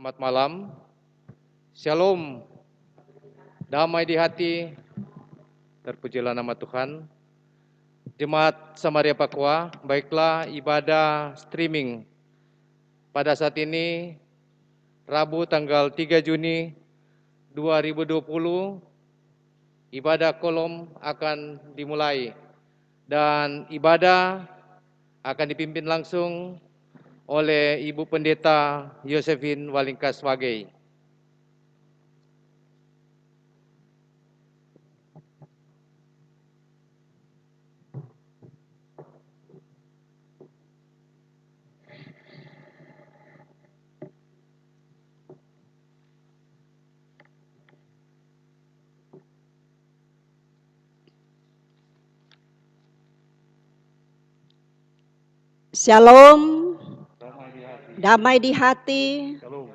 Selamat malam, Shalom, damai di hati, terpujilah nama Tuhan. Jemaat Samaria Papua, baiklah ibadah streaming pada saat ini, Rabu tanggal 3 Juni 2020, ibadah kolom akan dimulai dan ibadah akan dipimpin langsung oleh Ibu Pendeta Yosefin Walingkas Wagei. Shalom, damai di hati, Shalom.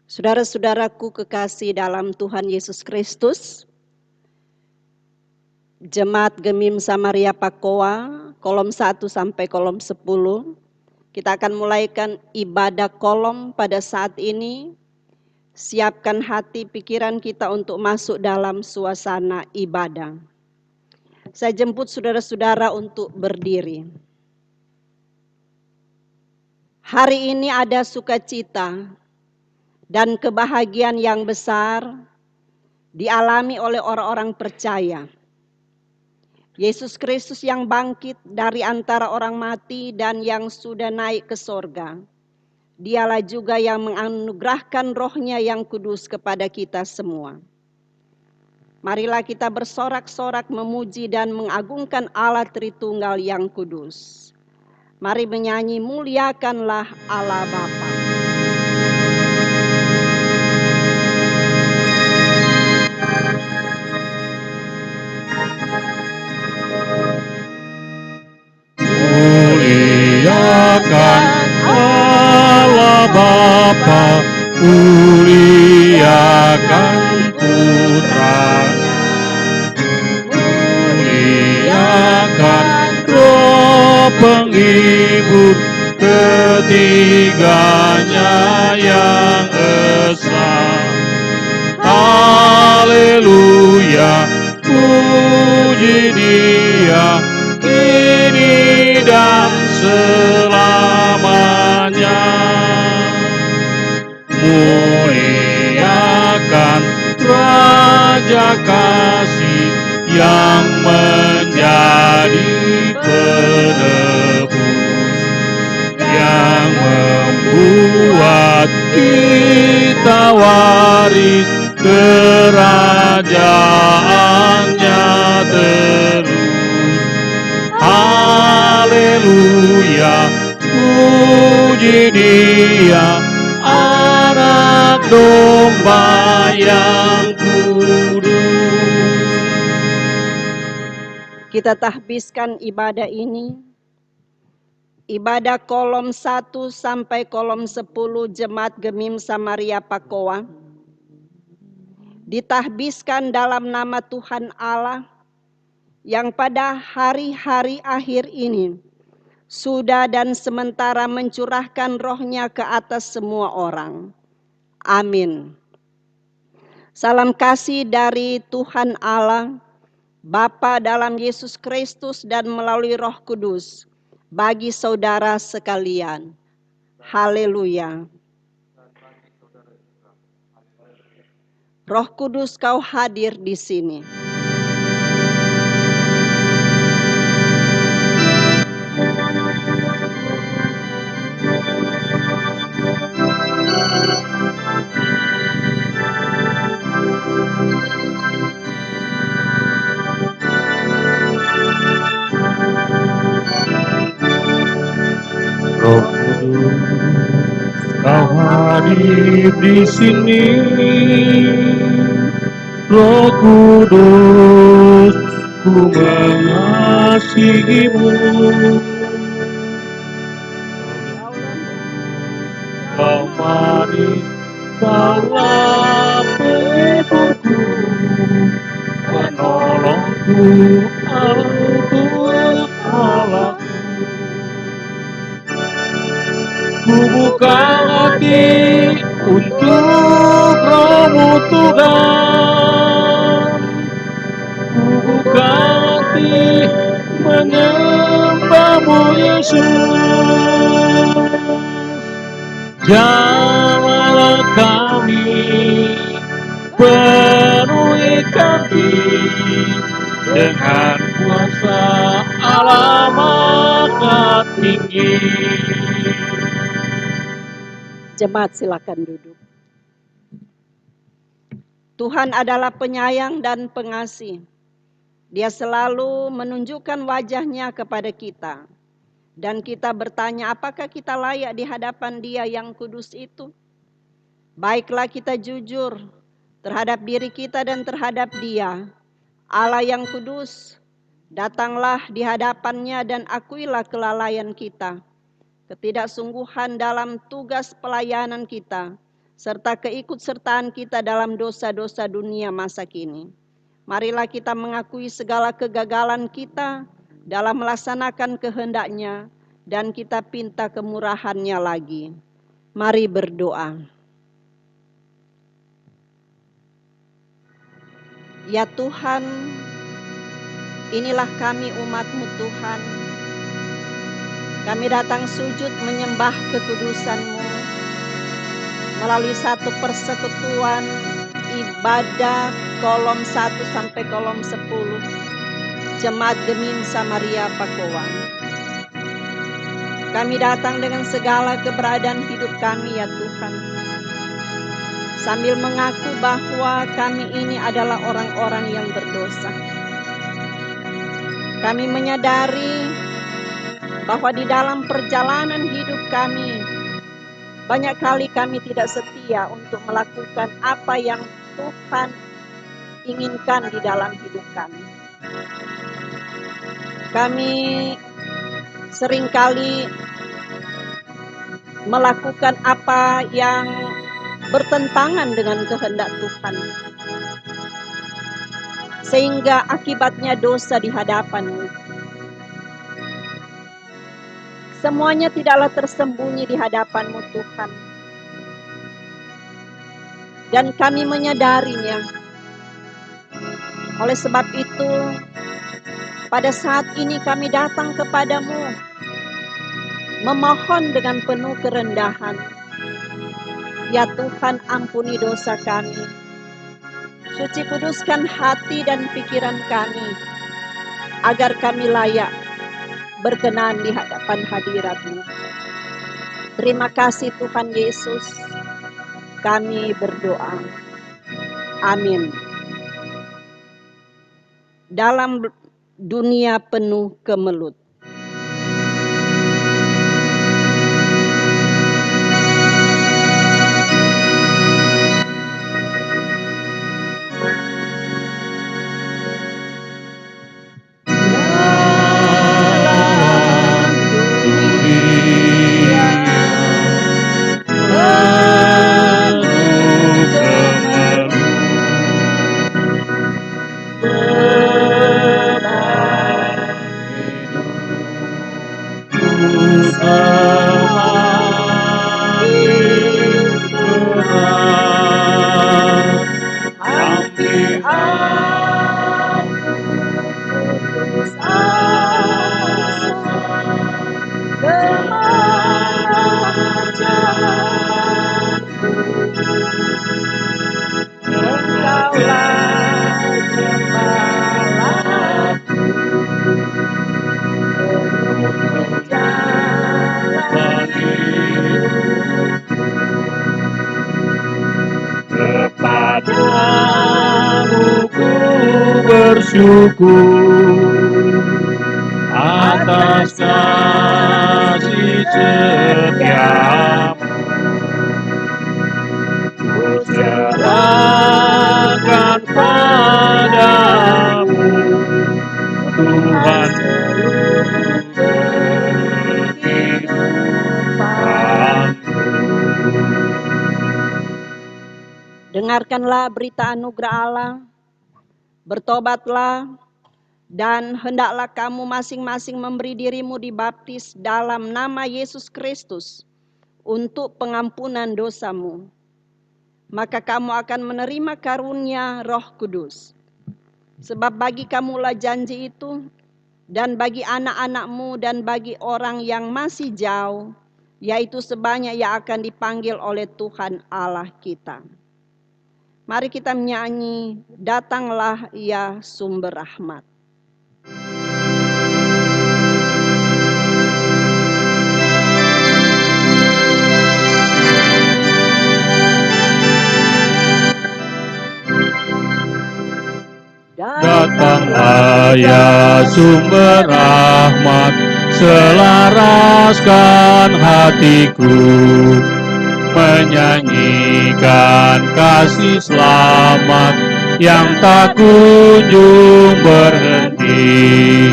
saudara-saudaraku kekasih dalam Tuhan Yesus Kristus. Jemaat Gemim Samaria Pakoa, kolom 1 sampai kolom 10. Kita akan mulaikan ibadah kolom pada saat ini. Siapkan hati pikiran kita untuk masuk dalam suasana ibadah. Saya jemput saudara-saudara untuk berdiri. Hari ini ada sukacita dan kebahagiaan yang besar dialami oleh orang-orang percaya. Yesus Kristus yang bangkit dari antara orang mati dan yang sudah naik ke sorga. Dialah juga yang menganugerahkan rohnya yang kudus kepada kita semua. Marilah kita bersorak-sorak memuji dan mengagungkan Allah Tritunggal yang kudus. Mari menyanyi, muliakanlah Allah Bapa. Muliakan Allah Bapa, muliakan Putranya, muliakan Roh Penghibur, ketiganya yang esa. Haleluya, puji Dia kini dan selamanya. Muliakan Raja Kasih yang menjadi penebus, yang membuat kita waris kerajaannya terus. Haleluya, puji Dia, Anak Domba yang kudus. Kita tahbiskan ibadah ini. Ibadah kolom 1 sampai kolom 10 Jemaat Gemim Samaria Pakoa. Ditahbiskan dalam nama Tuhan Allah yang pada hari-hari akhir ini sudah dan sementara mencurahkan rohnya ke atas semua orang. Amin. Salam kasih dari Tuhan Allah, Bapa dalam Yesus Kristus dan melalui Roh Kudus bagi saudara sekalian. Haleluya. Roh Kudus, Kau hadir di sini. Roh Kudus, Kau hadir di sini. Roh Kudus, ku mengasihimu. Kau manis, Kaulah penghiburku, menolongku, untuk Allahku. Ku buka hati Jamahlah kami, penuhi kami dengan kuasa Allah Maha Tinggi. Jemaat silakan duduk. Tuhan adalah penyayang dan pengasih. Dia selalu menunjukkan wajahnya kepada kita. Dan kita bertanya, apakah kita layak di hadapan Dia yang kudus itu? Baiklah kita jujur terhadap diri kita dan terhadap Dia, Allah yang kudus. Datanglah di hadapannya dan akuilah kelalaian kita, ketidaksungguhan dalam tugas pelayanan kita, serta keikutsertaan kita dalam dosa-dosa dunia masa kini. Marilah kita mengakui segala kegagalan kita dalam melaksanakan kehendak-Nya dan kita pinta kemurahan-Nya lagi. Mari berdoa. Ya Tuhan, inilah kami umat-Mu Tuhan. Kami datang sujud menyembah kekudusan-Mu melalui satu persekutuan ibadah kolom 1 sampai kolom 10 Jemaat Gemim Samaria Pakuan. Kami datang dengan segala keberadaan hidup kami ya Tuhan, sambil mengaku bahwa kami ini adalah orang-orang yang berdosa. Kami menyadari bahwa di dalam perjalanan hidup kami, banyak kali kami tidak setia untuk melakukan apa yang Tuhan inginkan di dalam hidup kami. Kami seringkali melakukan apa yang bertentangan dengan kehendak Tuhan, sehingga akibatnya dosa di hadapan-Mu. Semuanya tidaklah tersembunyi di hadapan-Mu Tuhan, dan kami menyadarinya. Oleh sebab itu, pada saat ini kami datang kepadamu, memohon dengan penuh kerendahan. Ya Tuhan, ampuni dosa kami. Suci kuduskan hati dan pikiran kami, agar kami layak berkenan di hadapan hadirat-Mu. Terima kasih Tuhan Yesus, kami berdoa. Amin. Dalam dunia penuh kemelut. Bersyukur atas kasih setiamu, ku serahkan padamu Tuhan seluruh kehidupanku. Dengarkanlah berita anugerah Allah. Bertobatlah dan hendaklah kamu masing-masing memberi dirimu dibaptis dalam nama Yesus Kristus untuk pengampunan dosamu. Maka kamu akan menerima karunia Roh Kudus. Sebab bagi kamulah janji itu, dan bagi anak-anakmu dan bagi orang yang masih jauh, yaitu sebanyak yang akan dipanggil oleh Tuhan Allah kita. Mari kita menyanyi, datanglah ya sumber rahmat. Datanglah ya sumber rahmat, selaraskan hatiku, menyanyikan kasih selamat yang tak kunjung berhenti.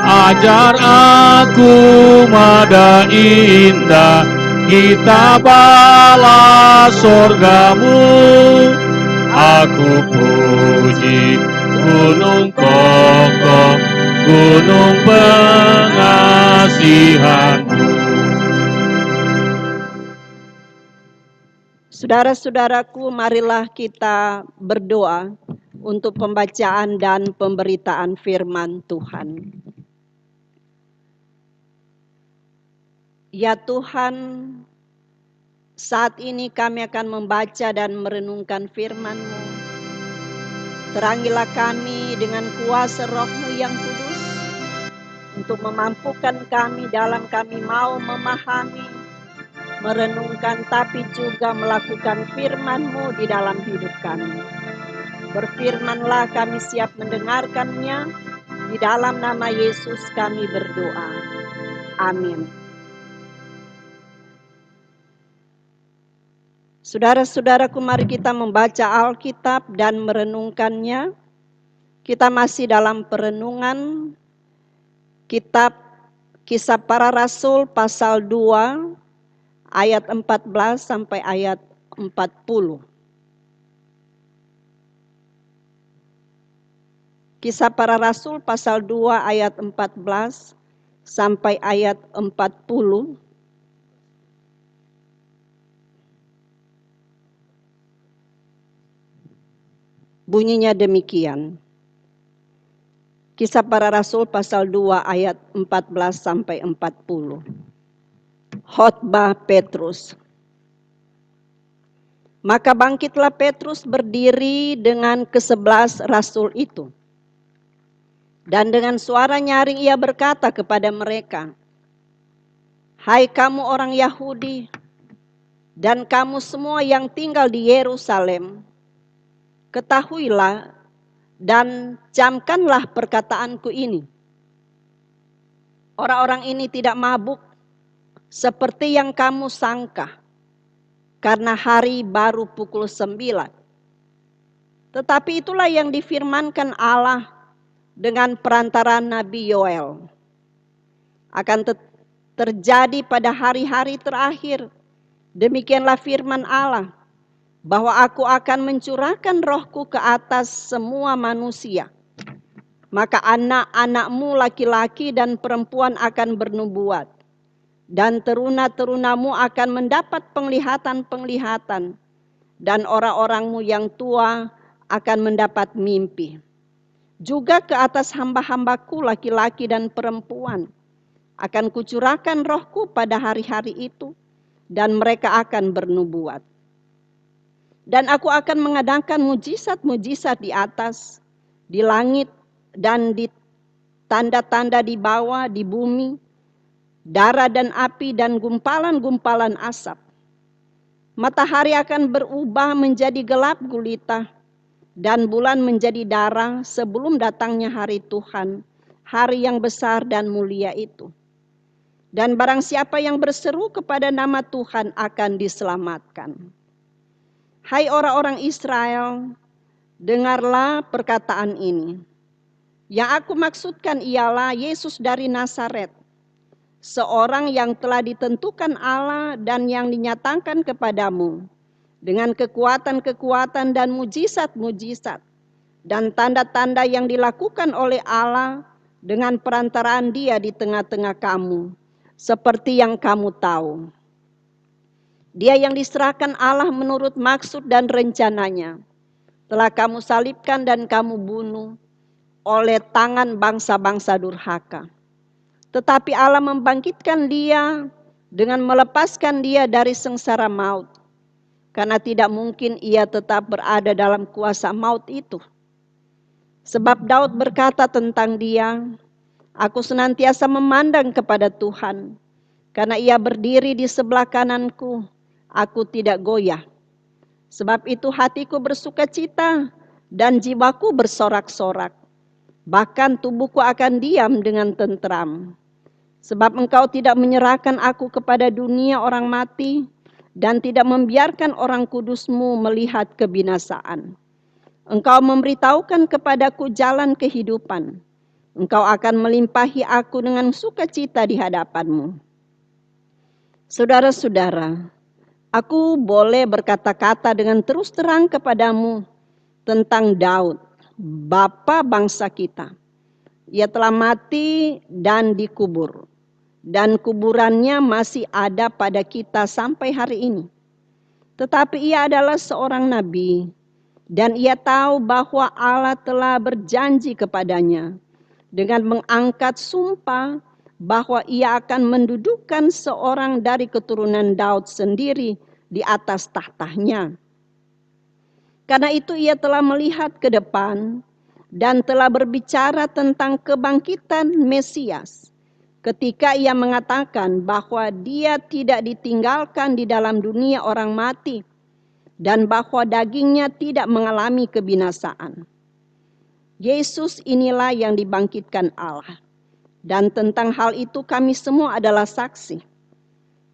Ajar aku mada indah, kita balas sorgamu. Aku puji gunung kokoh, gunung pengasihanmu. Saudara-saudaraku, marilah kita berdoa untuk pembacaan dan pemberitaan firman Tuhan. Ya Tuhan, saat ini kami akan membaca dan merenungkan firman-Mu. Terangilah kami dengan kuasa Roh-Mu yang kudus, untuk memampukan kami dalam kami mau memahami, merenungkan, tapi juga melakukan firman-Mu di dalam hidup kami. Berfirmanlah, kami siap mendengarkannya. Di dalam nama Yesus kami berdoa. Amin. Saudara-saudaraku, mari kita membaca Alkitab dan merenungkannya. Kita masih dalam perenungan kitab Kisah Para Rasul pasal 2 ayat 14 sampai ayat 40. Kisah Para Rasul pasal 2 ayat 14 sampai ayat 40. Bunyinya demikian. Kisah Para Rasul pasal 2 ayat 14 sampai 40. Khotbah Petrus. Maka bangkitlah Petrus berdiri dengan ke-11 rasul itu. Dan dengan suara nyaring ia berkata kepada mereka, "Hai kamu orang Yahudi, dan kamu semua yang tinggal di Yerusalem, ketahuilah dan camkanlah perkataanku ini. Orang-orang ini tidak mabuk seperti yang kamu sangka, karena hari baru pukul 9. Tetapi itulah yang difirmankan Allah dengan perantara Nabi Yoel. Akan terjadi pada hari-hari terakhir. Demikianlah firman Allah, bahwa aku akan mencurahkan rohku ke atas semua manusia. Maka anak-anakmu laki-laki dan perempuan akan bernubuat. Dan teruna-terunamu akan mendapat penglihatan-penglihatan. Dan orang-orangmu yang tua akan mendapat mimpi. Juga ke atas hamba-hambaku laki-laki dan perempuan akan kucurahkan rohku pada hari-hari itu. Dan mereka akan bernubuat. Dan aku akan mengadakan mujizat-mujizat di atas, di langit, dan di tanda-tanda di bawah, di bumi, darah dan api dan gumpalan-gumpalan asap. Matahari akan berubah menjadi gelap gulita, dan bulan menjadi darah sebelum datangnya hari Tuhan, hari yang besar dan mulia itu. Dan barang siapa yang berseru kepada nama Tuhan akan diselamatkan. Hai orang-orang Israel, dengarlah perkataan ini. Yang aku maksudkan ialah Yesus dari Nazaret, seorang yang telah ditentukan Allah dan yang dinyatakan kepadamu dengan kekuatan-kekuatan dan mujizat-mujizat dan tanda-tanda yang dilakukan oleh Allah dengan perantaraan Dia di tengah-tengah kamu, seperti yang kamu tahu. Dia yang diserahkan Allah menurut maksud dan rencananya, telah kamu salibkan dan kamu bunuh oleh tangan bangsa-bangsa durhaka. Tetapi Allah membangkitkan Dia dengan melepaskan dia dari sengsara maut, karena tidak mungkin ia tetap berada dalam kuasa maut itu. Sebab Daud berkata tentang dia, aku senantiasa memandang kepada Tuhan, karena ia berdiri di sebelah kananku, aku tidak goyah. Sebab itu hatiku bersukacita dan jiwaku bersorak-sorak. Bahkan tubuhku akan diam dengan tentram. Sebab engkau tidak menyerahkan aku kepada dunia orang mati dan tidak membiarkan orang kudusmu melihat kebinasaan. Engkau memberitahukan kepadaku jalan kehidupan. Engkau akan melimpahi aku dengan sukacita di hadapanmu. Saudara-saudara, aku boleh berkata-kata dengan terus terang kepadamu tentang Daud, bapa bangsa kita. Ia telah mati dan dikubur, dan kuburannya masih ada pada kita sampai hari ini. Tetapi ia adalah seorang nabi, dan ia tahu bahwa Allah telah berjanji kepadanya dengan mengangkat sumpah bahwa ia akan mendudukkan seorang dari keturunan Daud sendiri di atas tahtanya. Karena itu ia telah melihat ke depan dan telah berbicara tentang kebangkitan Mesias, ketika ia mengatakan bahwa dia tidak ditinggalkan di dalam dunia orang mati dan bahwa dagingnya tidak mengalami kebinasaan. Yesus inilah yang dibangkitkan Allah, dan tentang hal itu kami semua adalah saksi.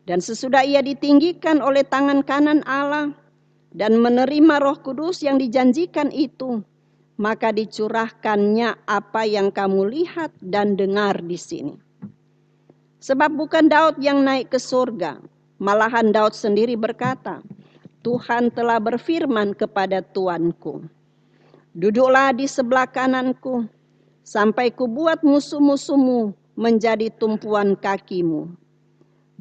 Dan sesudah ia ditinggikan oleh tangan kanan Allah dan menerima Roh Kudus yang dijanjikan itu, maka dicurahkannya apa yang kamu lihat dan dengar di sini. Sebab bukan Daud yang naik ke surga, malahan Daud sendiri berkata, Tuhan telah berfirman kepada Tuanku, duduklah di sebelah kananku, sampai kubuat musuh-musuhmu menjadi tumpuan kakimu.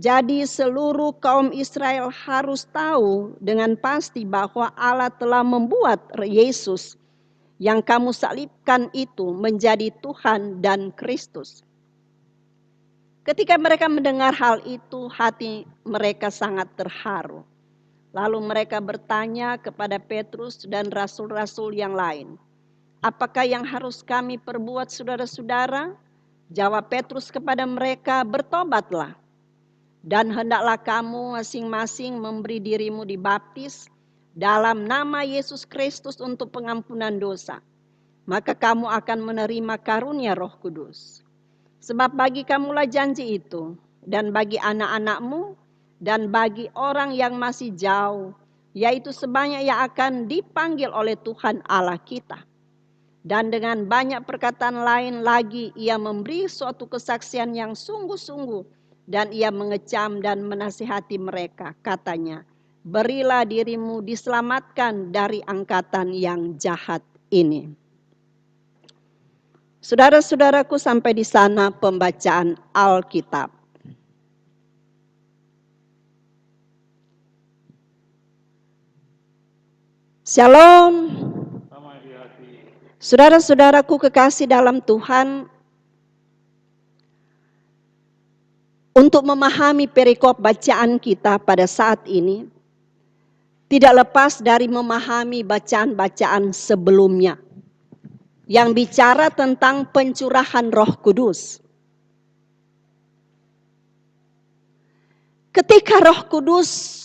Jadi seluruh kaum Israel harus tahu dengan pasti bahwa Allah telah membuat Yesus yang kamu salibkan itu menjadi Tuhan dan Kristus. Ketika mereka mendengar hal itu, hati mereka sangat terharu. Lalu mereka bertanya kepada Petrus dan rasul-rasul yang lain, apakah yang harus kami perbuat saudara-saudara? Jawab Petrus kepada mereka, bertobatlah. Dan hendaklah kamu masing-masing memberi dirimu dibaptis dalam nama Yesus Kristus untuk pengampunan dosa. Maka kamu akan menerima karunia Roh Kudus. Sebab bagi kamulah janji itu, dan bagi anak-anakmu, dan bagi orang yang masih jauh, yaitu sebanyak yang akan dipanggil oleh Tuhan Allah kita. Dan dengan banyak perkataan lain lagi, ia memberi suatu kesaksian yang sungguh-sungguh, dan ia mengecam dan menasihati mereka. Katanya, berilah dirimu diselamatkan dari angkatan yang jahat ini. Saudara-saudaraku, sampai di sana pembacaan Alkitab. Shalom. Saudara-saudaraku kekasih dalam Tuhan, untuk memahami perikop bacaan kita pada saat ini, tidak lepas dari memahami bacaan-bacaan sebelumnya yang bicara tentang pencurahan Roh Kudus. Ketika Roh Kudus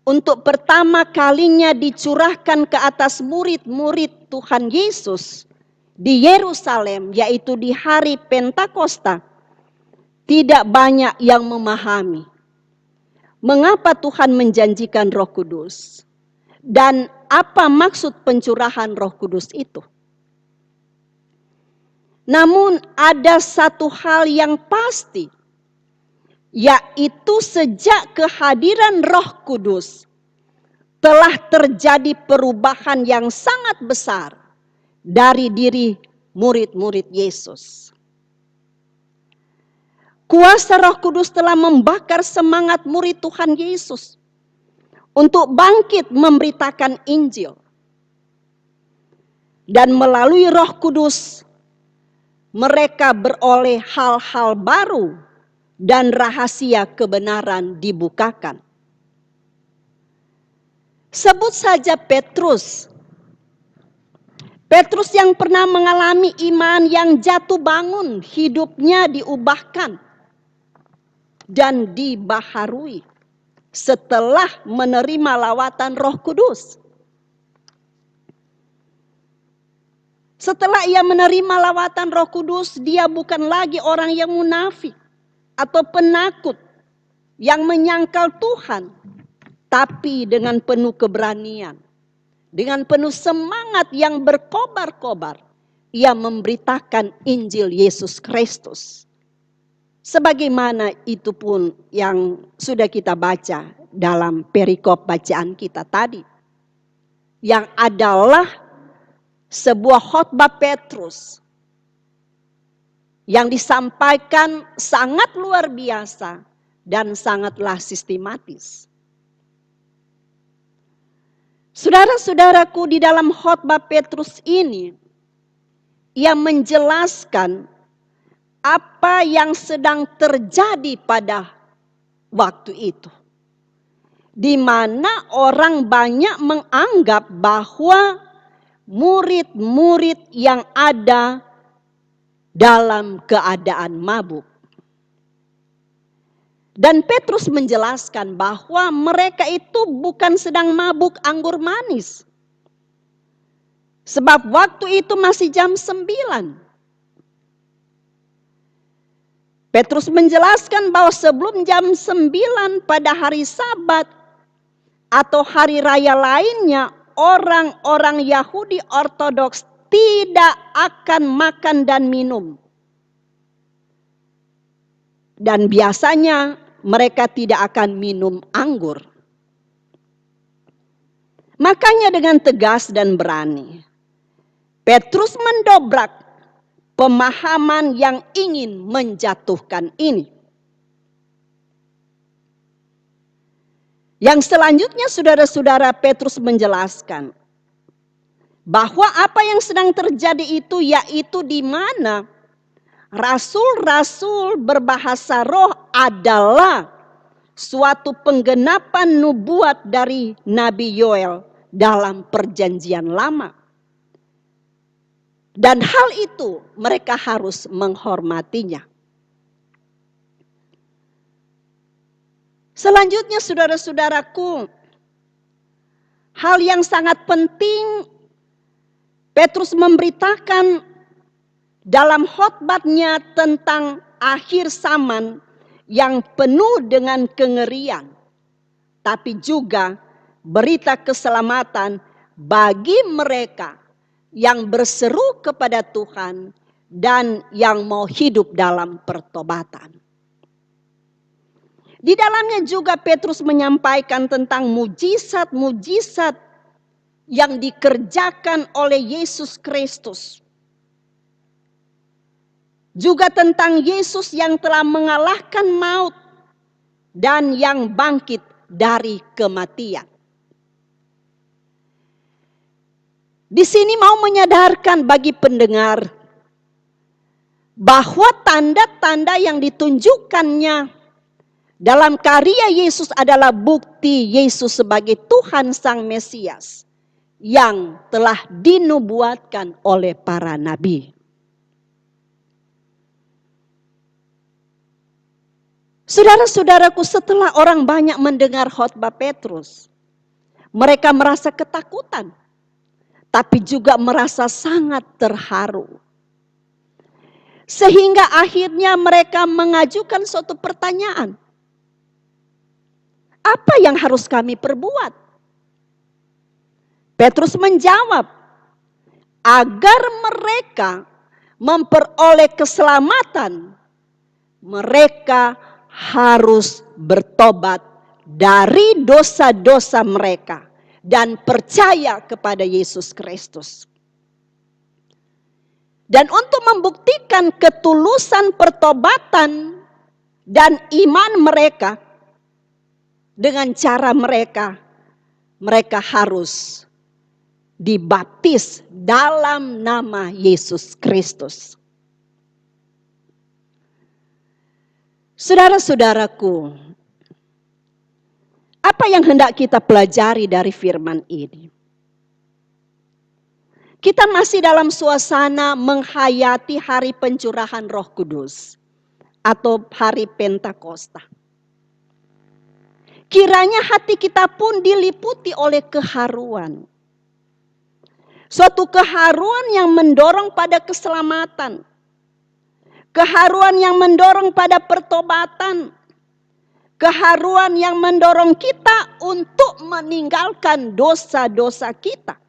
untuk pertama kalinya dicurahkan ke atas murid-murid Tuhan Yesus di Yerusalem, yaitu di hari Pentakosta, tidak banyak yang memahami mengapa Tuhan menjanjikan Roh Kudus dan apa maksud pencurahan Roh Kudus itu. Namun ada satu hal yang pasti, yaitu sejak kehadiran Roh Kudus telah terjadi perubahan yang sangat besar dari diri murid-murid Yesus. Kuasa Roh Kudus telah membakar semangat murid Tuhan Yesus untuk bangkit memberitakan Injil. Dan melalui Roh Kudus mereka beroleh hal-hal baru dan rahasia kebenaran dibukakan. Sebut saja Petrus. Petrus yang pernah mengalami iman yang jatuh bangun, hidupnya diubahkan dan dibaharui setelah menerima lawatan Roh Kudus. Setelah ia menerima lawatan Roh Kudus, dia bukan lagi orang yang munafik atau penakut yang menyangkal Tuhan, tapi dengan penuh keberanian, dengan penuh semangat yang berkobar-kobar, ia memberitakan Injil Yesus Kristus. Sebagaimana itu pun yang sudah kita baca dalam perikop bacaan kita tadi, yang adalah sebuah khotbah Petrus yang disampaikan sangat luar biasa dan sangatlah sistematis. Saudara-saudaraku, di dalam khotbah Petrus ini, ia menjelaskan apa yang sedang terjadi pada waktu itu, di mana orang banyak menganggap bahwa murid-murid yang ada dalam keadaan mabuk. Dan Petrus menjelaskan bahwa mereka itu bukan sedang mabuk anggur manis. Sebab waktu itu masih jam 9. Petrus menjelaskan bahwa sebelum jam 9 pada hari Sabat atau hari raya lainnya, orang-orang Yahudi Ortodoks tidak akan makan dan minum. Dan biasanya mereka tidak akan minum anggur. Makanya dengan tegas dan berani, Petrus mendobrak pemahaman yang ingin menjatuhkan ini. Yang selanjutnya saudara-saudara, Petrus menjelaskan bahwa apa yang sedang terjadi itu yaitu di mana rasul-rasul berbahasa roh adalah suatu penggenapan nubuat dari Nabi Yoel dalam perjanjian lama. Dan hal itu mereka harus menghormatinya. Selanjutnya saudara-saudaraku, hal yang sangat penting Petrus memberitakan dalam khotbahnya tentang akhir zaman yang penuh dengan kengerian, tapi juga berita keselamatan bagi mereka yang berseru kepada Tuhan dan yang mau hidup dalam pertobatan. Di dalamnya juga Petrus menyampaikan tentang mujizat-mujizat yang dikerjakan oleh Yesus Kristus. Juga tentang Yesus yang telah mengalahkan maut dan yang bangkit dari kematian. Di sini mau menyadarkan bagi pendengar bahwa tanda-tanda yang ditunjukkannya dalam karya Yesus adalah bukti Yesus sebagai Tuhan Sang Mesias yang telah dinubuatkan oleh para nabi. Saudara-saudaraku, setelah orang banyak mendengar khotbah Petrus, mereka merasa ketakutan, tapi juga merasa sangat terharu. Sehingga akhirnya mereka mengajukan suatu pertanyaan. Apa yang harus kami perbuat? Petrus menjawab, agar mereka memperoleh keselamatan, mereka harus bertobat dari dosa-dosa mereka dan percaya kepada Yesus Kristus. Dan untuk membuktikan ketulusan pertobatan dan iman mereka, dengan cara mereka harus dibaptis dalam nama Yesus Kristus. Saudara-saudaraku, apa yang hendak kita pelajari dari firman ini? Kita masih dalam suasana menghayati hari pencurahan Roh Kudus atau hari Pentakosta. Kiranya hati kita pun diliputi oleh keharuan. Suatu keharuan yang mendorong pada keselamatan. Keharuan yang mendorong pada pertobatan. Keharuan yang mendorong kita untuk meninggalkan dosa-dosa kita.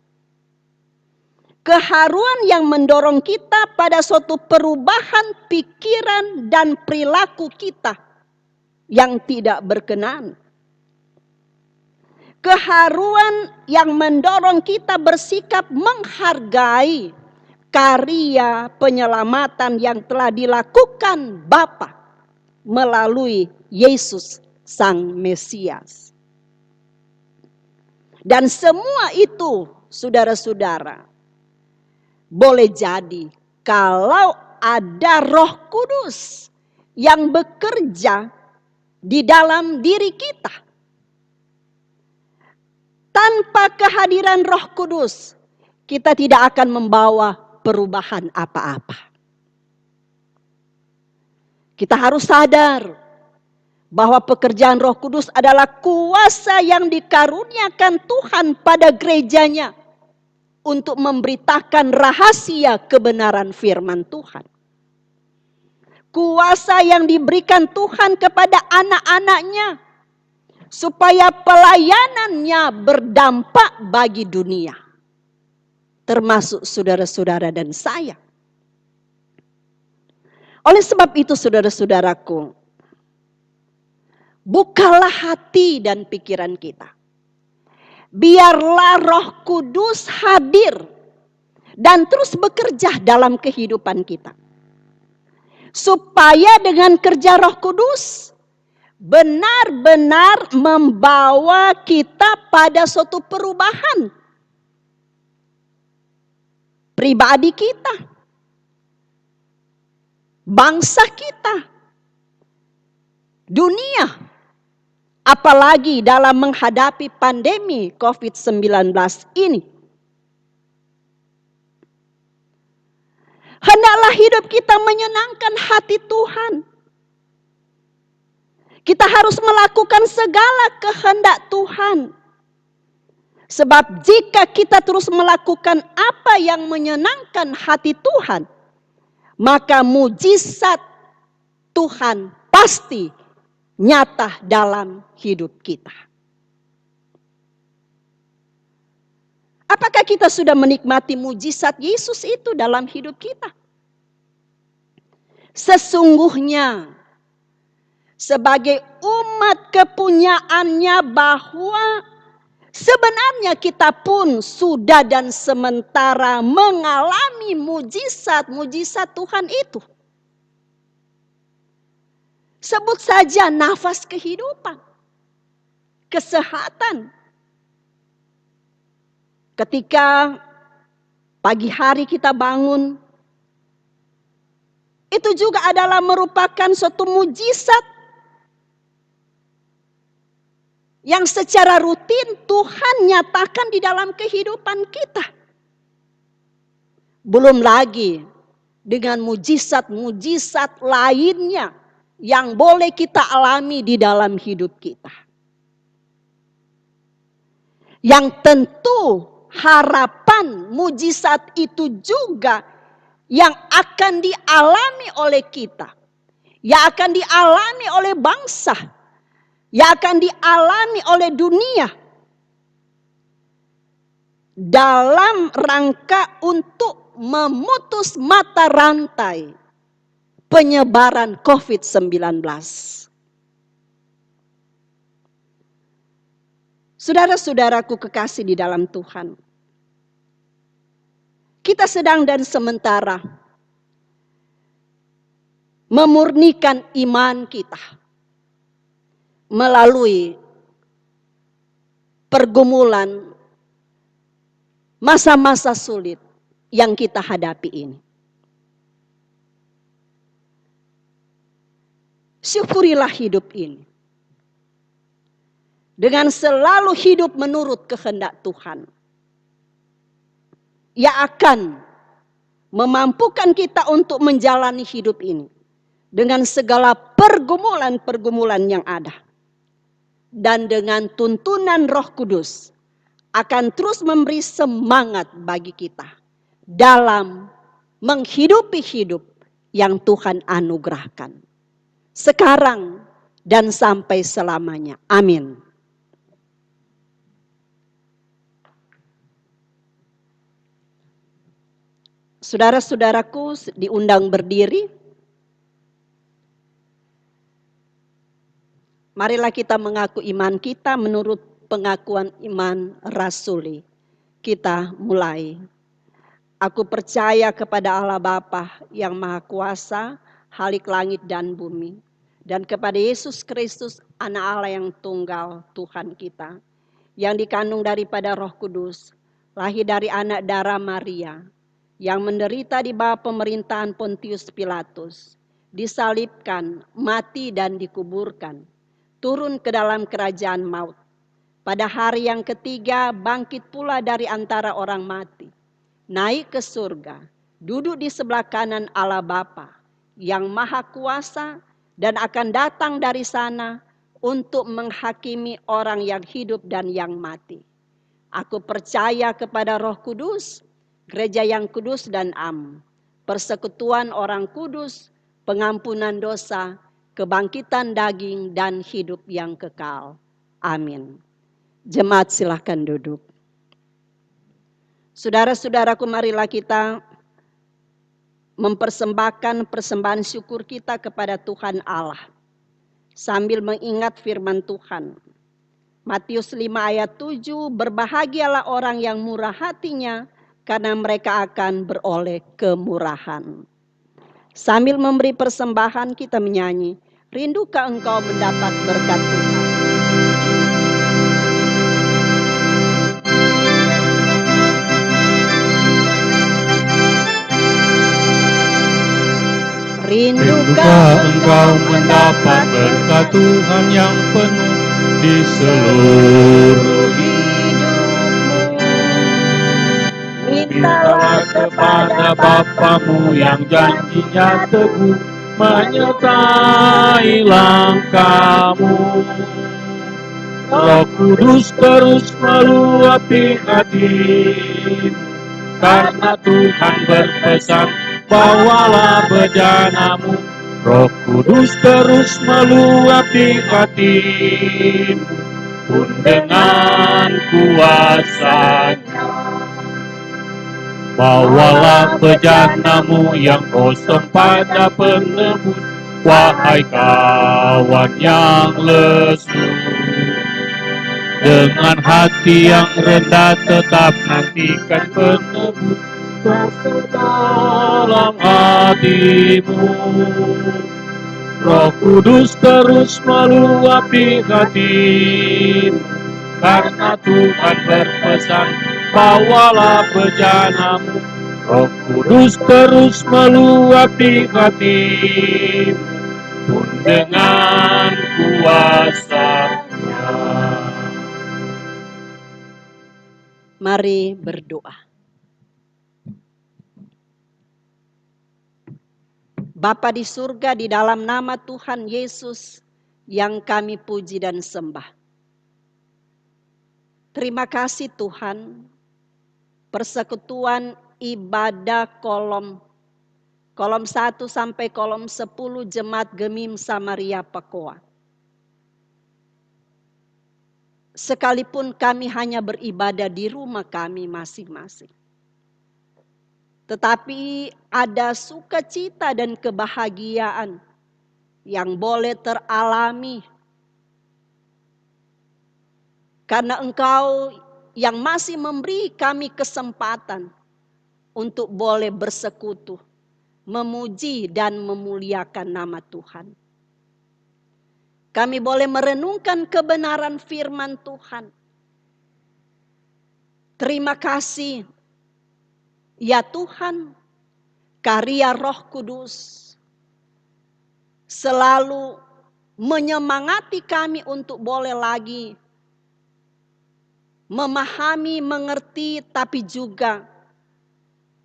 Keharuan yang mendorong kita pada suatu perubahan pikiran dan perilaku kita yang tidak berkenan. Keharuan yang mendorong kita bersikap menghargai karya penyelamatan yang telah dilakukan Bapa melalui Yesus Sang Mesias. Dan semua itu, saudara-saudara, boleh jadi kalau ada Roh Kudus yang bekerja di dalam diri kita. Tanpa kehadiran Roh Kudus, kita tidak akan membawa perubahan apa-apa. Kita harus sadar bahwa pekerjaan Roh Kudus adalah kuasa yang dikaruniakan Tuhan pada gerejanya untuk memberitakan rahasia kebenaran firman Tuhan. Kuasa yang diberikan Tuhan kepada anak-anaknya supaya pelayanannya berdampak bagi dunia, termasuk saudara-saudara dan saya. Oleh sebab itu, saudara-saudaraku, bukalah hati dan pikiran kita. Biarlah Roh Kudus hadir dan terus bekerja dalam kehidupan kita. Supaya dengan kerja Roh Kudus benar-benar membawa kita pada suatu perubahan pribadi kita, bangsa kita, dunia, apalagi dalam menghadapi pandemi COVID-19 ini. Hendaklah hidup kita menyenangkan hati Tuhan. Kita harus melakukan segala kehendak Tuhan. Sebab jika kita terus melakukan apa yang menyenangkan hati Tuhan, maka mujizat Tuhan pasti nyata dalam hidup kita. Apakah kita sudah menikmati mujizat Yesus itu dalam hidup kita? Sesungguhnya sebagai umat kepunyaannya bahwa sebenarnya kita pun sudah dan sementara mengalami mujizat-mujizat Tuhan itu. Sebut saja nafas kehidupan, kesehatan. Ketika pagi hari kita bangun, itu juga adalah merupakan suatu mujizat yang secara rutin Tuhan nyatakan di dalam kehidupan kita. Belum lagi dengan mujizat-mujizat lainnya yang boleh kita alami di dalam hidup kita. Yang tentu harapan mujizat itu juga yang akan dialami oleh kita, yang akan dialami oleh bangsa, yang akan dialami oleh dunia dalam rangka untuk memutus mata rantai penyebaran COVID-19. Saudara-saudaraku kekasih di dalam Tuhan, kita sedang dan sementara memurnikan iman kita melalui pergumulan masa-masa sulit yang kita hadapi ini. Syukurilah hidup ini. Dengan selalu hidup menurut kehendak Tuhan. Ia akan memampukan kita untuk menjalani hidup ini. Dengan segala pergumulan-pergumulan yang ada. Dan dengan tuntunan Roh Kudus akan terus memberi semangat bagi kita dalam menghidupi hidup yang Tuhan anugerahkan. Sekarang dan sampai selamanya. Amin. Saudara-saudaraku diundang berdiri. Marilah kita mengaku iman kita menurut pengakuan iman rasuli. Kita mulai. Aku percaya kepada Allah Bapa yang Maha Kuasa, Khalik langit dan bumi. Dan kepada Yesus Kristus, Anak Allah yang tunggal, Tuhan kita. Yang dikandung daripada Roh Kudus, lahir dari anak darah Maria. Yang menderita di bawah pemerintahan Pontius Pilatus. Disalibkan, mati dan dikuburkan. Turun ke dalam kerajaan maut. Pada hari yang ketiga bangkit pula dari antara orang mati. Naik ke surga, duduk di sebelah kanan Allah Bapa yang Maha Kuasa dan akan datang dari sana untuk menghakimi orang yang hidup dan yang mati. Aku percaya kepada Roh Kudus, gereja yang kudus dan am, persekutuan orang kudus, pengampunan dosa, kebangkitan daging dan hidup yang kekal. Amin. Jemaat silahkan duduk. Saudara-saudaraku, marilah kita mempersembahkan persembahan syukur kita kepada Tuhan Allah. Sambil mengingat firman Tuhan. Matius 5 ayat 7, berbahagialah orang yang murah hatinya, karena mereka akan beroleh kemurahan. Sambil memberi persembahan kita menyanyi, rindukah engkau mendapat berkat Tuhan? Rindukah engkau mendapat berkat Tuhan yang penuh di seluruh hidupmu? Mintalah kepada Bapamu yang janjinya teguh menyertai langkahmu. Roh Kudus terus meluapi hatimu, karena Tuhan berpesan, bawalah bejanamu. Roh Kudus terus meluapi hatimu, pun dengan kuasanya. Bawalah bejanamu yang kosong pada penebus, wahai kawan yang lesu. Dengan hati yang rendah tetap nantikan penebus dalam hatimu. Roh Kudus terus meluapi hatimu, karena Tuhan berpesan, bawalah bejanamu. Roh Kudus terus meluapi hatimu, pun dengan kuasanya. Mari berdoa. Bapa di surga, di dalam nama Tuhan Yesus yang kami puji dan sembah. Terima kasih Tuhan, persekutuan ibadah kolom 1 sampai kolom 10 Jemaat Gemim Samaria Pakoa. Sekalipun kami hanya beribadah di rumah kami masing-masing. Tetapi ada sukacita dan kebahagiaan yang boleh teralami. Karena Engkau yang masih memberi kami kesempatan untuk boleh bersekutu, memuji dan memuliakan nama Tuhan. Kami boleh merenungkan kebenaran firman Tuhan. Terima kasih, ya Tuhan, karya Roh Kudus selalu menyemangati kami untuk boleh lagi memahami, mengerti, tapi juga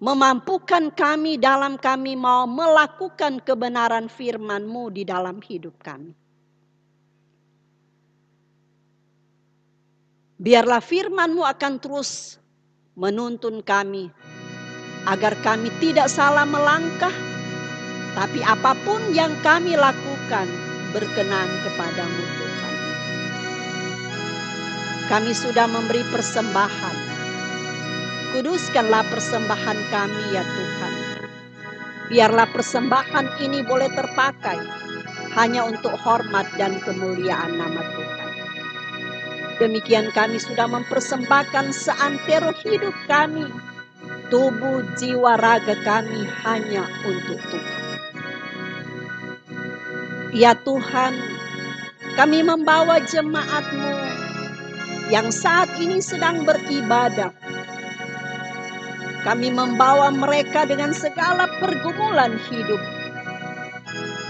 memampukan kami dalam kami mau melakukan kebenaran firman-Mu di dalam hidup kami. Biarlah firman-Mu akan terus menuntun kami, agar kami tidak salah melangkah, tapi apapun yang kami lakukan berkenan kepadamu Tuhan. Kami sudah memberi persembahan. Kuduskanlah persembahan kami ya Tuhan. Biarlah persembahan ini boleh terpakai hanya untuk hormat dan kemuliaan nama Tuhan. Demikian kami sudah mempersembahkan seantero hidup kami, tubuh, jiwa, raga kami hanya untuk Tuhan. Ya Tuhan, kami membawa jemaat-Mu yang saat ini sedang beribadah. Kami membawa mereka dengan segala pergumulan hidup.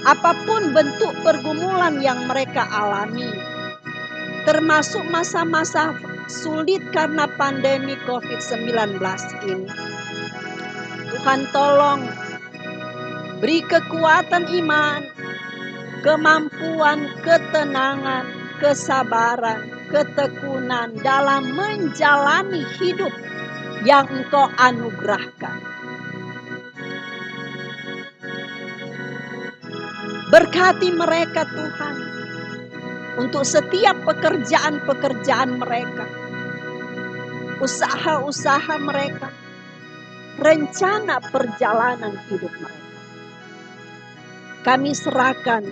Apapun bentuk pergumulan yang mereka alami, termasuk masa-masa sulit karena pandemi COVID-19 ini. Tuhan tolong beri kekuatan iman, kemampuan, ketenangan, kesabaran, ketekunan dalam menjalani hidup yang Engkau anugerahkan. Berkati mereka Tuhan untuk setiap pekerjaan-pekerjaan mereka, usaha-usaha mereka, rencana perjalanan hidup mereka. Kami serahkan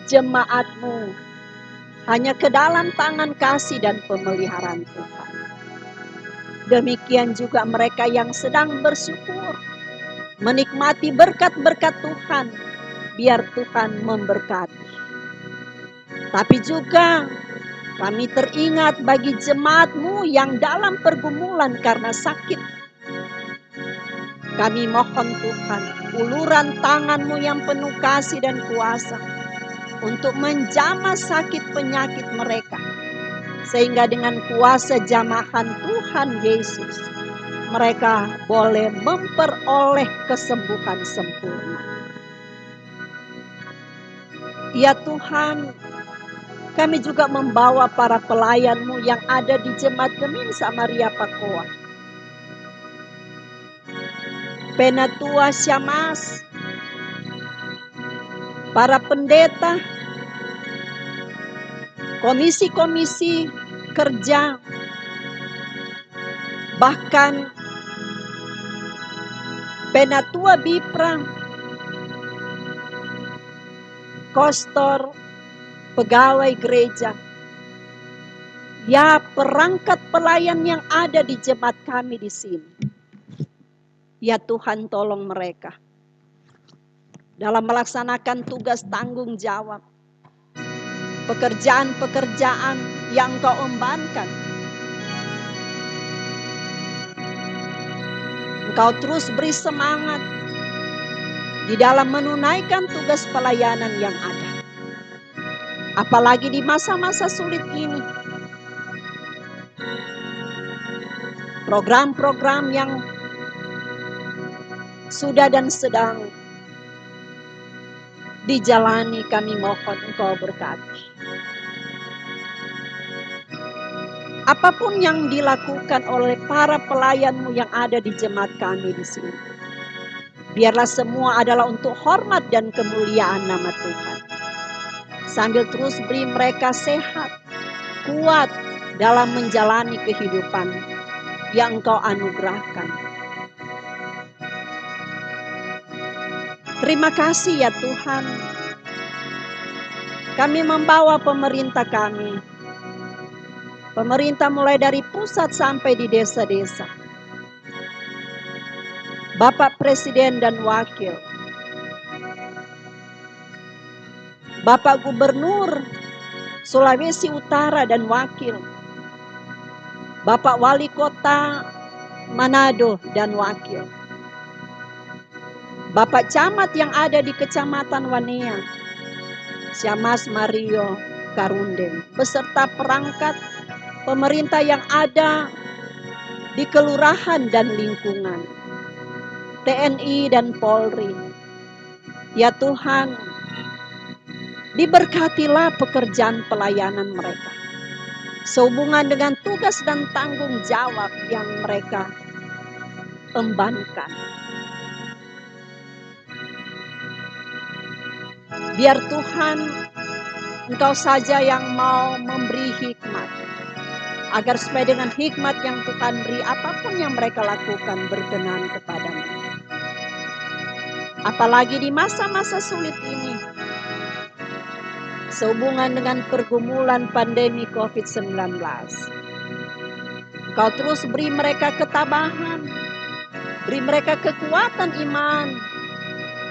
jemaat-Mu hanya ke dalam tangan kasih dan pemeliharaan Tuhan. Demikian juga mereka yang sedang bersyukur, menikmati berkat-berkat Tuhan, biar Tuhan memberkati. Tapi juga kami teringat bagi jemaat-Mu yang dalam pergumulan karena sakit. Kami mohon Tuhan, uluran tangan-Mu yang penuh kasih dan kuasa untuk menjamah sakit penyakit mereka. Sehingga dengan kuasa jamahan Tuhan Yesus, mereka boleh memperoleh kesembuhan sempurna. Ya Tuhan, kami juga membawa para pelayan-Mu yang ada di Jemaat Gemim Samaria Pakoa. Penatua Syamas, para pendeta, komisi-komisi kerja, bahkan Penatua Bipra, kostor, pegawai gereja, ya perangkat pelayan yang ada di jemaat kami di sini. Ya Tuhan, tolong mereka dalam melaksanakan tugas tanggung jawab, pekerjaan-pekerjaan yang Engkau embankan. Engkau terus beri semangat di dalam menunaikan tugas pelayanan yang ada. Apalagi di masa-masa sulit ini. Program-program yang sudah dan sedang dijalani, kami mohon Engkau berkati. Apapun yang dilakukan oleh para pelayan-Mu yang ada di jemaat kami di sini, biarlah semua adalah untuk hormat dan kemuliaan nama Tuhan. Sambil terus beri mereka sehat, kuat dalam menjalani kehidupan yang Engkau anugerahkan. Terima kasih ya Tuhan. Kami membawa pemerintah kami. Pemerintah mulai dari pusat sampai di desa-desa. Bapak Presiden dan Wakil. Bapak Gubernur Sulawesi Utara dan Wakil. Bapak Wali Kota Manado dan Wakil. Bapak Camat yang ada di Kecamatan Wanea. Syamas Mario Karundeng, beserta perangkat pemerintah yang ada di kelurahan dan lingkungan, TNI dan Polri. Ya Tuhan, diberkatilah pekerjaan pelayanan mereka, sehubungan dengan tugas dan tanggung jawab yang mereka embankan. Biar Tuhan, Engkau saja yang mau memberi hikmat, agar supaya dengan hikmat yang Tuhan beri, apapun yang mereka lakukan berkenan kepadamu. Apalagi di masa-masa sulit ini, sehubungan dengan pergumulan pandemi COVID-19. Engkau terus beri mereka ketabahan, beri mereka kekuatan iman,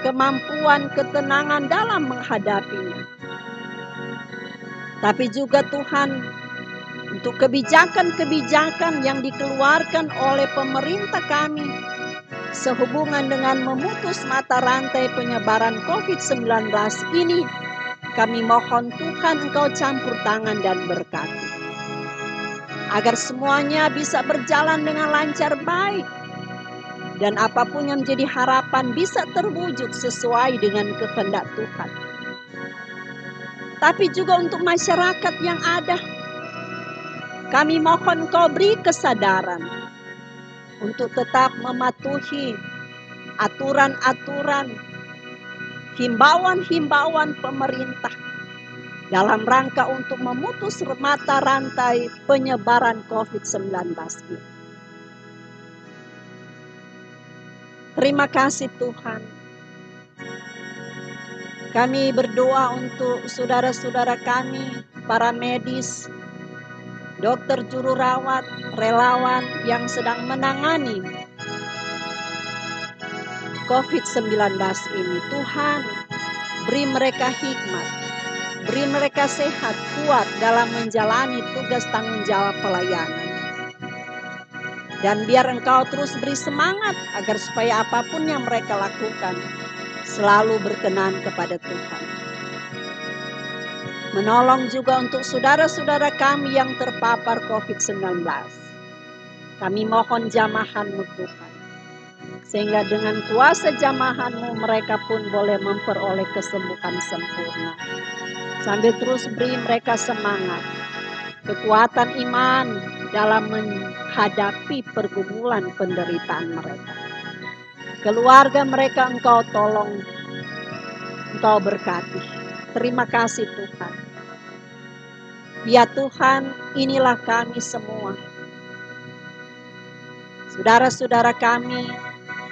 kemampuan, ketenangan dalam menghadapinya. Tapi juga Tuhan, untuk kebijakan-kebijakan yang dikeluarkan oleh pemerintah kami sehubungan dengan memutus mata rantai penyebaran COVID-19 ini, kami mohon Tuhan Engkau campur tangan dan berkati, agar semuanya bisa berjalan dengan lancar baik, dan apapun yang menjadi harapan bisa terwujud sesuai dengan kehendak Tuhan. Tapi juga untuk masyarakat yang ada, kami mohon Engkau beri kesadaran untuk tetap mematuhi aturan-aturan, himbauan-himbauan pemerintah dalam rangka untuk memutus mata rantai penyebaran COVID-19 ini. Terima kasih Tuhan. Kami berdoa untuk saudara-saudara kami, para medis, dokter juru rawat, relawan yang sedang menangani COVID-19 ini. Tuhan, beri mereka hikmat, beri mereka sehat, kuat dalam menjalani tugas tanggung jawab pelayanan. Dan biar Engkau terus beri semangat agar supaya apapun yang mereka lakukan selalu berkenan kepada Tuhan. Menolong juga untuk saudara-saudara kami yang terpapar COVID-19. Kami mohon jamahan-Mu Tuhan, sehingga dengan kuasa jamahan-Mu mereka pun boleh memperoleh kesembuhan sempurna. Sambil terus beri mereka semangat, kekuatan iman dalam menghadapi pergumulan penderitaan mereka. Keluarga mereka Engkau tolong, Engkau berkati. Terima kasih Tuhan. Ya Tuhan, inilah kami semua, saudara-saudara kami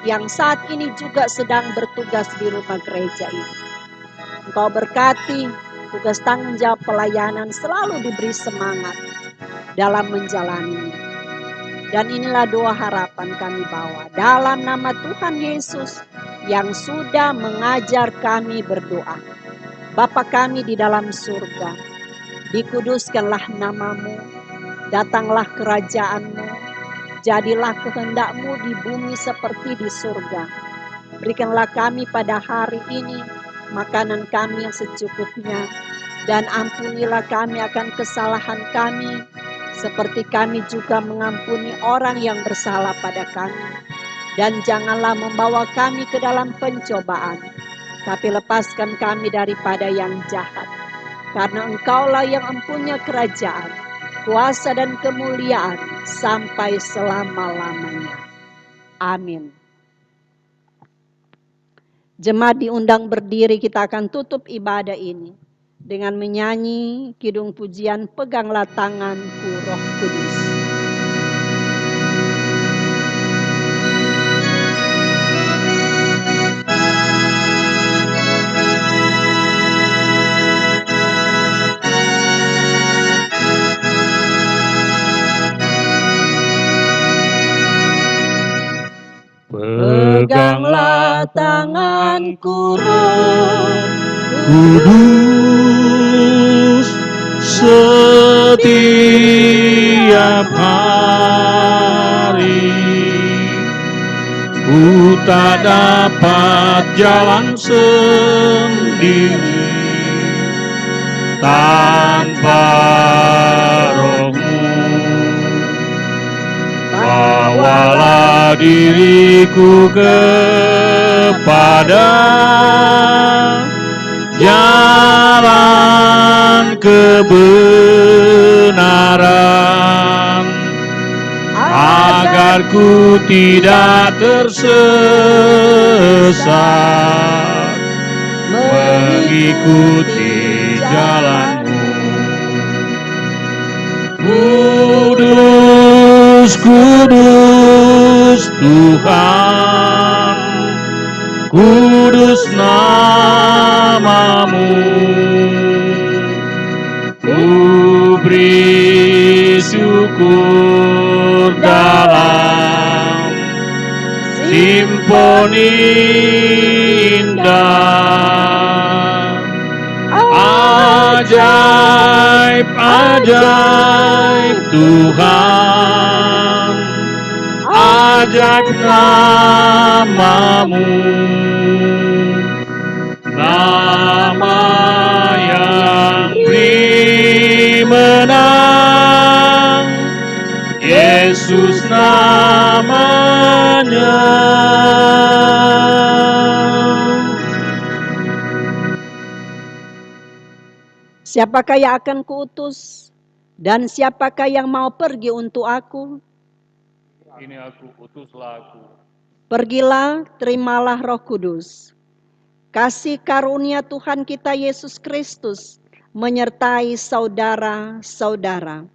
yang saat ini juga sedang bertugas di rumah gereja ini. Engkau berkati tugas tanggung jawab pelayanan, selalu diberi semangat dalam menjalaninya. Dan inilah doa harapan kami bawa dalam nama Tuhan Yesus yang sudah mengajar kami berdoa. Bapa kami di dalam surga, dikuduskanlah nama-Mu, datanglah kerajaan-Mu, jadilah kehendak-Mu di bumi seperti di surga. Berikanlah kami pada hari ini makanan kami yang secukupnya, dan ampunilah kami akan kesalahan kami, seperti kami juga mengampuni orang yang bersalah pada kami. Dan janganlah membawa kami ke dalam pencobaan, tapi lepaskan kami daripada yang jahat. Karena Engkaulah yang mempunyai kerajaan, kuasa dan kemuliaan sampai selama-lamanya. Amin. Jemaat diundang berdiri, kita akan tutup ibadah ini dengan menyanyi kidung pujian Peganglah Tanganku Roh Kudus. Peganglah tanganku Roh Kudus setiap hari, ku tak dapat jalan sendiri, tanpa roh-Mu. Bawalah diriku kepada jalan kebenaran, agar ku tidak tersesat mengikuti jalan-Mu. Kudus, kudus Tuhan, kudus nama-Mu. Ku beri syukur dalam simfoni indah. Ajaib, ajaib Tuhan, ajaib nama-Mu. Nama yang beri menang, Yesus namanya. Siapakah yang akan kuutus? Dan siapakah yang mau pergi untuk aku? Ini aku, utuslah aku. Pergilah, terimalah Roh Kudus. Kasih karunia Tuhan kita Yesus Kristus menyertai saudara-saudara.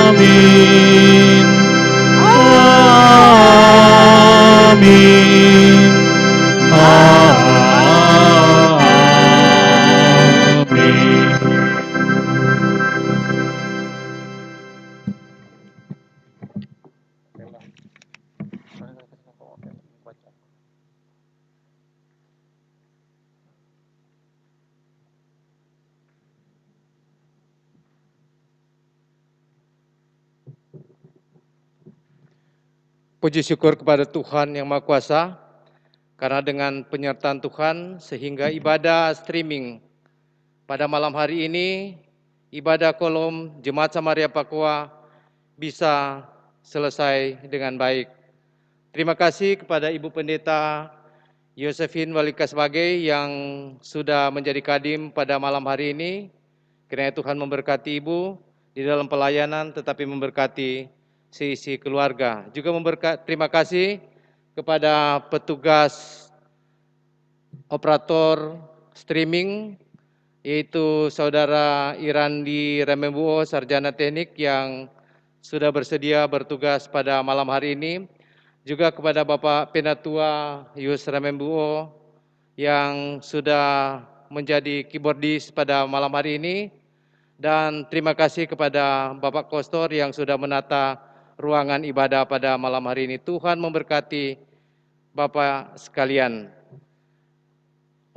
Amin. Amin. Amin. Puji syukur kepada Tuhan Yang Maha Kuasa, karena dengan penyertaan Tuhan sehingga ibadah streaming pada malam hari ini, ibadah kolom Jemaat Samaria Papua bisa selesai dengan baik. Terima kasih kepada Ibu Pendeta Yosefin Walika sebagai yang sudah menjadi kadim pada malam hari ini. Kiranya Tuhan memberkati Ibu di dalam pelayanan, tetapi memberkati seisi keluarga. Juga terima kasih kepada petugas operator streaming, yaitu Saudara Irandi Remembuo, Sarjana Teknik yang sudah bersedia bertugas pada malam hari ini. Juga kepada Bapak Penatua Yus Remembuo yang sudah menjadi keyboardis pada malam hari ini. Dan terima kasih kepada Bapak Kostor yang sudah menata ruangan ibadah pada malam hari ini. Tuhan memberkati Bapak sekalian.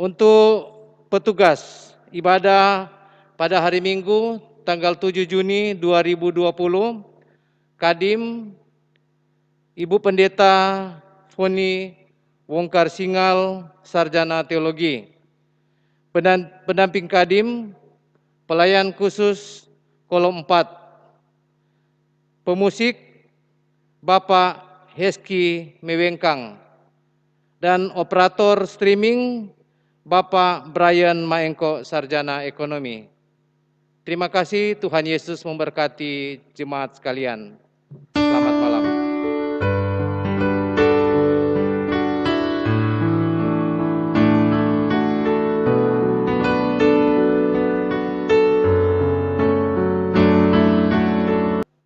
Untuk petugas ibadah pada hari Minggu tanggal 7 Juni 2020, Kadim Ibu Pendeta Foni Wongkar Singal, Sarjana Teologi. Pendamping Kadim, pelayan khusus kolom 4. Pemusik Bapak Heski Mewengkang. Dan operator streaming Bapak Brian Maengko, Sarjana Ekonomi. Terima kasih, Tuhan Yesus memberkati jemaat sekalian. Selamat malam.